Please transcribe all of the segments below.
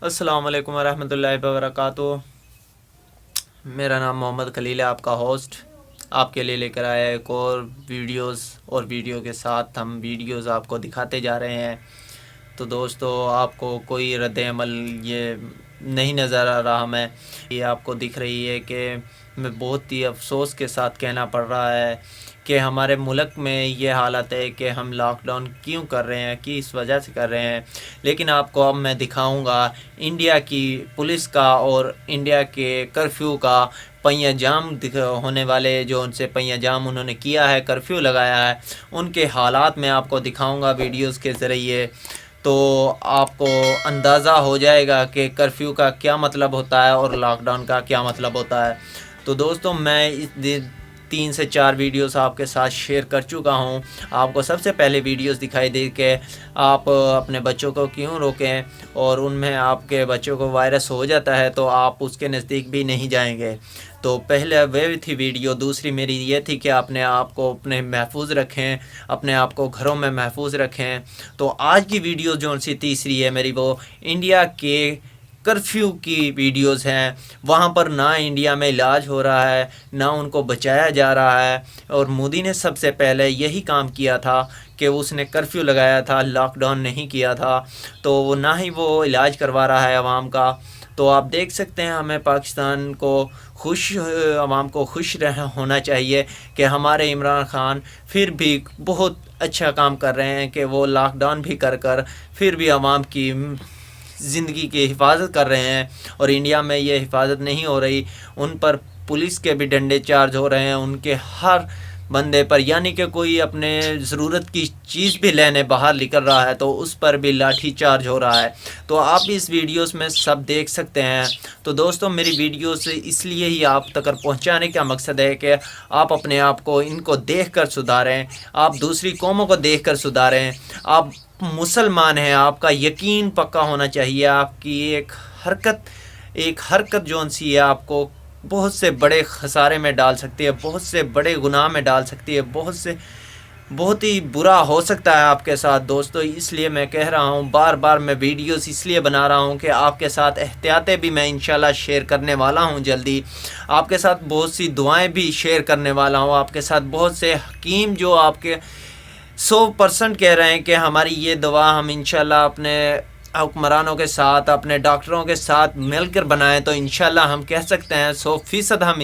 السلام علیکم ورحمۃ اللہ وبرکاتہ۔ میرا نام محمد خلیل ہے، آپ کا ہوسٹ آپ کے لیے لے کر آیا ایک اور ویڈیوز، اور ویڈیو کے ساتھ ہم ویڈیوز آپ کو دکھاتے جا رہے ہیں۔ تو دوستو، آپ کو کوئی رد عمل یہ نہیں نظر آ رہا، میں یہ آپ کو دکھ رہی ہے کہ میں بہت ہی افسوس کے ساتھ کہنا پڑ رہا ہے کہ ہمارے ملک میں یہ حالت ہے کہ ہم لاک ڈاؤن کیوں کر رہے ہیں، کس وجہ سے کر رہے ہیں۔ لیکن آپ کو اب میں دکھاؤں گا انڈیا کی پولیس کا اور انڈیا کے کرفیو کا پہیہ جام ہونے والے، جو ان سے پہیہ جام انہوں نے کیا ہے، کرفیو لگایا ہے، ان کے حالات میں آپ کو دکھاؤں گا ویڈیوز کے ذریعے۔ تو آپ کو اندازہ ہو جائے گا کہ کرفیو کا کیا مطلب ہوتا ہے اور لاک ڈاؤن کا کیا مطلب ہوتا ہے۔ تو دوستو، میں اس 3 سے 4 ویڈیوز آپ کے ساتھ شیئر کر چکا ہوں۔ آپ کو سب سے پہلے ویڈیوز دکھائی دے کہ آپ اپنے بچوں کو کیوں روکیں، اور ان میں آپ کے بچوں کو وائرس ہو جاتا ہے تو آپ اس کے نزدیک بھی نہیں جائیں گے۔ تو پہلے وہ تھی ویڈیو، دوسری میری یہ تھی کہ اپنے آپ کو اپنے محفوظ رکھیں، اپنے آپ کو گھروں میں محفوظ رکھیں۔ تو آج کی ویڈیو جو سی تیسری ہے میری، وہ انڈیا کے کرفیو کی ویڈیوز ہیں۔ وہاں پر نہ انڈیا میں علاج ہو رہا ہے، نہ ان کو بچایا جا رہا ہے، اور مودی نے سب سے پہلے یہی کام کیا تھا کہ اس نے کرفیو لگایا تھا، لاک ڈاؤن نہیں کیا تھا۔ تو نہ ہی وہ علاج کروا رہا ہے عوام کا۔ تو آپ دیکھ سکتے ہیں، ہمیں پاکستان کو عوام کو خوش ہونا چاہیے کہ ہمارے عمران خان پھر بھی بہت اچھا کام کر رہے ہیں کہ وہ لاک ڈاؤن بھی کر پھر بھی عوام کی زندگی کی حفاظت کر رہے ہیں، اور انڈیا میں یہ حفاظت نہیں ہو رہی۔ ان پر پولیس کے بھی ڈنڈے چارج ہو رہے ہیں، ان کے ہر بندے پر، یعنی کہ کوئی اپنے ضرورت کی چیز بھی لینے باہر نکل رہا ہے تو اس پر بھی لاٹھی چارج ہو رہا ہے۔ تو آپ اس ویڈیوز میں سب دیکھ سکتے ہیں۔ تو دوستوں، میری ویڈیوز اس لیے ہی آپ تک پہنچانے کا مقصد ہے کہ آپ اپنے آپ کو ان کو دیکھ کر سدھاریں، آپ دوسری قوموں کو دیکھ کر سدھاریں۔ آپ مسلمان ہیں، آپ کا یقین پکا ہونا چاہیے۔ آپ کی ایک حرکت جون سی ہے، آپ کو بہت سے بڑے خسارے میں ڈال سکتی ہے، بہت سے بڑے گناہ میں ڈال سکتی ہے، بہت ہی برا ہو سکتا ہے آپ کے ساتھ دوستو۔ اس لیے میں کہہ رہا ہوں، بار بار میں ویڈیوز اس لیے بنا رہا ہوں کہ آپ کے ساتھ احتیاطیں بھی میں انشاءاللہ شیئر کرنے والا ہوں جلدی۔ آپ کے ساتھ بہت سی دعائیں بھی شیئر کرنے والا ہوں، آپ کے ساتھ بہت سے حکیم جو آپ کے 100% کہہ رہے ہیں کہ ہماری یہ دعا ہم انشاءاللہ اپنے حکمرانوں کے ساتھ، اپنے ڈاکٹروں کے ساتھ مل کر بنائیں تو انشاءاللہ ہم کہہ سکتے ہیں 100% ہم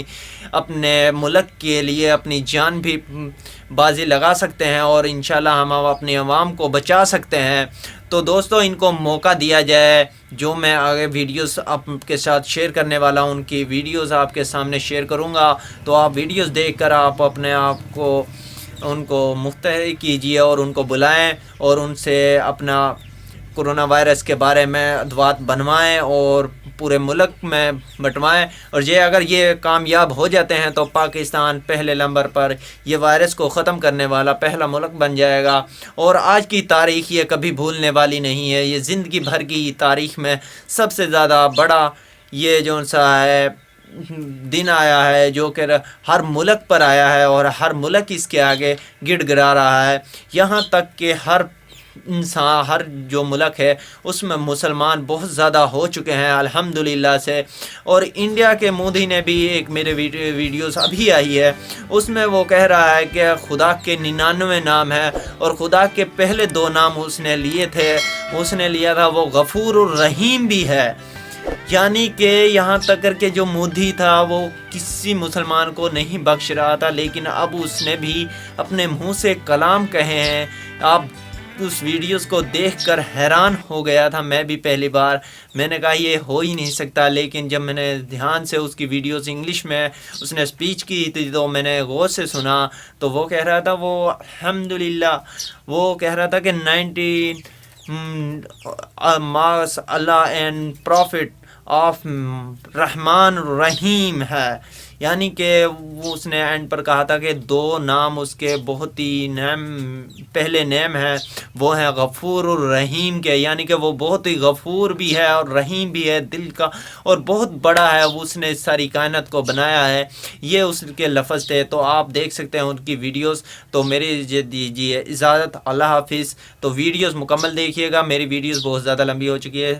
اپنے ملک کے لیے اپنی جان بھی بازی لگا سکتے ہیں، اور انشاءاللہ ہم اپنی عوام کو بچا سکتے ہیں۔ تو دوستو، ان کو موقع دیا جائے۔ جو میں آگے ویڈیوز آپ کے ساتھ شیئر کرنے والا ہوں، ان کی ویڈیوز آپ کے سامنے شیئر کروں گا، تو آپ ویڈیوز دیکھ کر آپ اپنے آپ کو ان کو متحد کیجیے اور ان کو بلائیں، اور ان سے اپنا کرونا وائرس کے بارے میں ادوات بنوائیں اور پورے ملک میں بٹوائیں۔ اور اگر یہ کامیاب ہو جاتے ہیں تو پاکستان پہلے نمبر پر یہ وائرس کو ختم کرنے والا پہلا ملک بن جائے گا، اور آج کی تاریخ یہ کبھی بھولنے والی نہیں ہے۔ یہ زندگی بھر کی تاریخ میں سب سے زیادہ بڑا یہ جو سا ہے دن آیا ہے، جو کہ ہر ملک پر آیا ہے، اور ہر ملک اس کے آگے گڑ گڑا رہا ہے۔ یہاں تک کہ ہر انسان، ہر جو ملک ہے اس میں مسلمان بہت زیادہ ہو چکے ہیں الحمدللہ سے۔ اور انڈیا کے مودی نے بھی ایک میرے ویڈیوز ابھی آئی ہے، اس میں وہ کہہ رہا ہے کہ خدا کے 99 نام ہیں، اور خدا کے پہلے 2 نام اس نے لیے تھے، اس نے لیا تھا وہ غفور الرحیم بھی ہے۔ یعنی کہ یہاں تک کر کے جو مودی تھا وہ کسی مسلمان کو نہیں بخش رہا تھا، لیکن اب اس نے بھی اپنے منہ سے کلام کہے ہیں۔ آپ اس ویڈیوز کو دیکھ کر حیران ہو گیا تھا، میں بھی پہلی بار میں نے کہا یہ ہو ہی نہیں سکتا، لیکن جب میں نے دھیان سے اس کی ویڈیوز انگلش میں اس نے اسپیچ کی تھی تو میں نے غور سے سنا، تو وہ کہہ رہا تھا، وہ الحمدللہ وہ کہہ رہا تھا کہ 19 مارکس اللہ اینڈ پروفٹ آف رحمان الرحیم ہے۔ یعنی کہ وہ اس نے اینڈ پر کہا تھا کہ 2 نام اس کے بہت ہی پہلے نیم ہیں، وہ ہیں غفور الرحیم کے، یعنی کہ وہ بہت ہی غفور بھی ہے اور رحیم بھی ہے دل کا، اور بہت بڑا ہے، اس نے ساری کائنات کو بنایا ہے، یہ اس کے لفظ تھے۔ تو آپ دیکھ سکتے ہیں ان کی ویڈیوز۔ تو میری دیجیے اجازت، اللہ حافظ۔ تو ویڈیوز مکمل دیکھیے گا، میری ویڈیوز بہت زیادہ لمبی ہو چکی ہے۔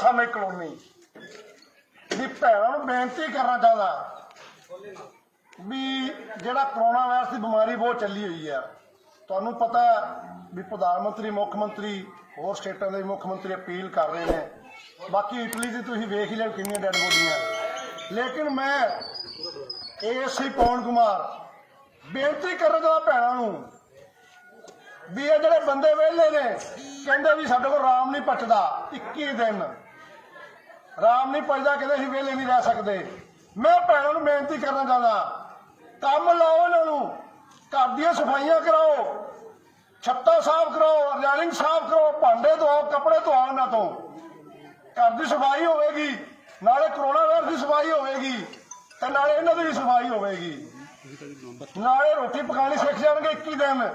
ਸਮੇਂ ਕਲੋਨੀ ਦੀ ਭੈਣਾਂ ਨੂੰ ਬੇਨਤੀ ਕਰਨਾ ਚਾਹੁੰਦਾ ਵੀ ਜਿਹੜਾ ਕਰੋਨਾ ਵਾਇਰਸ ਦੀ ਬਿਮਾਰੀ ਬਹੁਤ ਚੱਲੀ ਹੋਈ ਆ, ਤੁਹਾਨੂੰ ਪਤਾ ਵੀ ਪ੍ਰਧਾਨ ਮੰਤਰੀ ਮੁੱਖ ਮੰਤਰੀ ਹੋਰ ਸਟੇਟਾਂ ਦੇ ਮੁੱਖ ਮੰਤਰੀ ਅਪੀਲ ਕਰ ਰਹੇ ਨੇ। ਬਾਕੀ ਇਟਲੀ ਦੀ ਤੁਸੀਂ ਵੇਖ ਹੀ ਲਿਓ ਕਿੰਨੀਆਂ ਡੈਡ ਬੋਡੀਆਂ। ਲੇਕਿਨ ਮੈਂ ਏਐਸਸੀ ਪਵਨ ਕੁਮਾਰ ਬੇਨਤੀ ਕਰਨਾ ਚਾਹੁੰਦਾ ਭੈਣਾਂ ਨੂੰ ਵੀ ਇਹ ਜਿਹੜੇ ਬੰਦੇ ਵਿਹਲੇ ਨੇ ਕਹਿੰਦੇ ਵੀ ਸਾਡੇ ਕੋਲ ਆਰਾਮ ਨਹੀਂ ਪਚਦਾ, 21 ਦਿਨ ਆਰਾਮ ਨਹੀਂ ਪਚਦਾ, ਕਹਿੰਦੇ ਅਸੀਂ ਵਿਹਲੇ ਨਹੀਂ ਰਹਿ ਸਕਦੇ। ਮੈਂ ਭੈਣਾਂ ਨੂੰ ਬੇਨਤੀ ਕਰਨਾ ਚਾਹੁੰਦਾ ਕੰਮ ਲਾਓ, ਇਹਨਾਂ ਨੂੰ ਘਰ ਦੀਆਂ ਸਫਾਈਆਂ ਕਰਾਓ, ਛੱਤਾਂ ਸਾਫ਼ ਕਰਾਓ, ਰਜਾਈ ਸਾਫ਼ ਕਰੋ, ਭਾਂਡੇ ਧੋਓ, ਕੱਪੜੇ ਧੋਓ, ਇਹਨਾਂ ਤੋਂ ਘਰ ਦੀ ਸਫਾਈ ਹੋਵੇਗੀ, ਨਾਲੇ ਕਰੋਨਾ ਵਾਇਰਸ ਦੀ ਸਫਾਈ ਹੋਵੇਗੀ ਤੇ ਨਾਲੇ ਇਹਨਾਂ ਦੀ ਸਫਾਈ ਹੋਵੇਗੀ, ਨਾਲੇ ਰੋਟੀ ਪਕਾਉਣੀ ਸਿੱਖ ਜਾਣਗੇ 21 ਦਿਨ।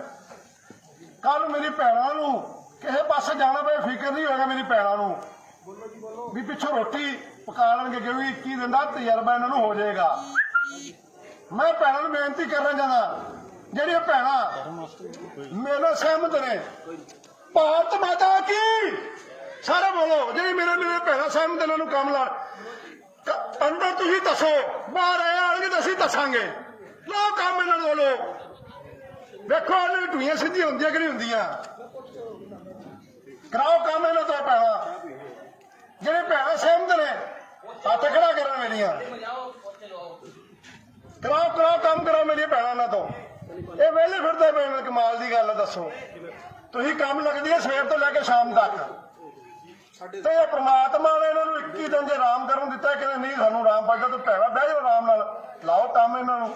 ਕੱਲ ਮੇਰੀ ਭੈਣਾਂ ਨੂੰ ਕਿਸੇ ਪਾਸੇ ਜਾਣਾ ਪਏ ਫਿਕਰ ਨਹੀਂ ਹੋਏਗਾ ਮੇਰੀ ਭੈਣਾਂ ਨੂੰ ਵੀ ਪਿੱਛੋਂ ਰੋਟੀ ਪਕਾ ਲੈਣਗੇ, ਕਿਉਂਕਿ 21 ਦਿਨ ਦਾ ਤਜਰਬਾ ਇਹਨਾਂ ਨੂੰ ਹੋ ਜਾਏਗਾ। ਮੈਂ ਭੈਣਾਂ ਨੂੰ ਬੇਨਤੀ ਕਰਨਾ ਚਾਹੁੰਦਾ ਜਿਹੜੀਆਂ ਭੈਣਾਂ ਮੇਰੇ ਨਾਲ ਸਹਿਮਤ ਨੇ, ਭਾਰਤ ਮਾਤਾ ਕੀ ਸਾਰੇ ਬੋਲੋ, ਜਿਹੜੀ ਮੇਰੇ ਭੈਣਾਂ ਸਹਿਮਤ ਇਹਨਾਂ ਨੂੰ ਕੰਮ ਲਾ ਅੰਦਰ ਤੁਸੀਂ ਦੱਸੋ, ਬਾਹਰ ਆਣਗੇ ਤਾਂ ਅਸੀਂ ਦੱਸਾਂਗੇ। ਲਓ ਕੰਮ ਇਹਨਾਂ ਨੂੰ ਬੋਲੋ, ਵੇਖੋ ਇਹਨਾਂ ਢੂਈਆਂ ਸਿੱਧੀਆਂ ਹੁੰਦੀਆਂ ਕਿ ਨਹੀਂ ਹੁੰਦੀਆਂ, ਕਰਾਓ ਕੰਮ ਇਹਨਾਂ ਤੋਂ। ਭੈਣਾਂ ਜਿਹੜੇ ਭੈਣਾਂ ਸਹਿਮਤ ਨੇ ਹੱਥ ਖੜਾ ਕਰਨ ਮੇਰੀਆਂ, ਕਰਾਓ ਕੰਮ ਕਰਾਓ ਮੇਰੀਆਂ ਭੈਣਾਂ ਇਹਨਾਂ ਤੋਂ। ਇਹ ਵਿਹਲੇ ਫਿਰਦੇ ਪਏ ਨੇ, ਕਮਾਲ ਦੀ ਗੱਲ ਹੈ। ਦੱਸੋ ਤੁਸੀਂ ਕੰਮ ਲੱਗਦੀ ਹੈ ਸਵੇਰ ਤੋਂ ਲੈ ਕੇ ਸ਼ਾਮ ਤੱਕ, ਤੇ ਇਹ ਪ੍ਰਮਾਤਮਾ ਨੇ ਇਹਨਾਂ ਨੂੰ 21 ਦਿਨ ਜੇ ਆਰਾਮ ਕਰਨ ਦਿੱਤਾ, ਕਹਿੰਦੇ ਨਹੀਂ ਸਾਨੂੰ ਆਰਾਮ ਪੜਦਾ ਤਾਂ ਭੈਣਾ ਬਹਿ ਜਾਓ ਆਰਾਮ ਨਾਲ, ਲਾਓ ਕੰਮ ਇਹਨਾਂ ਨੂੰ।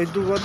ਇਦੋਂ ਵੱਧ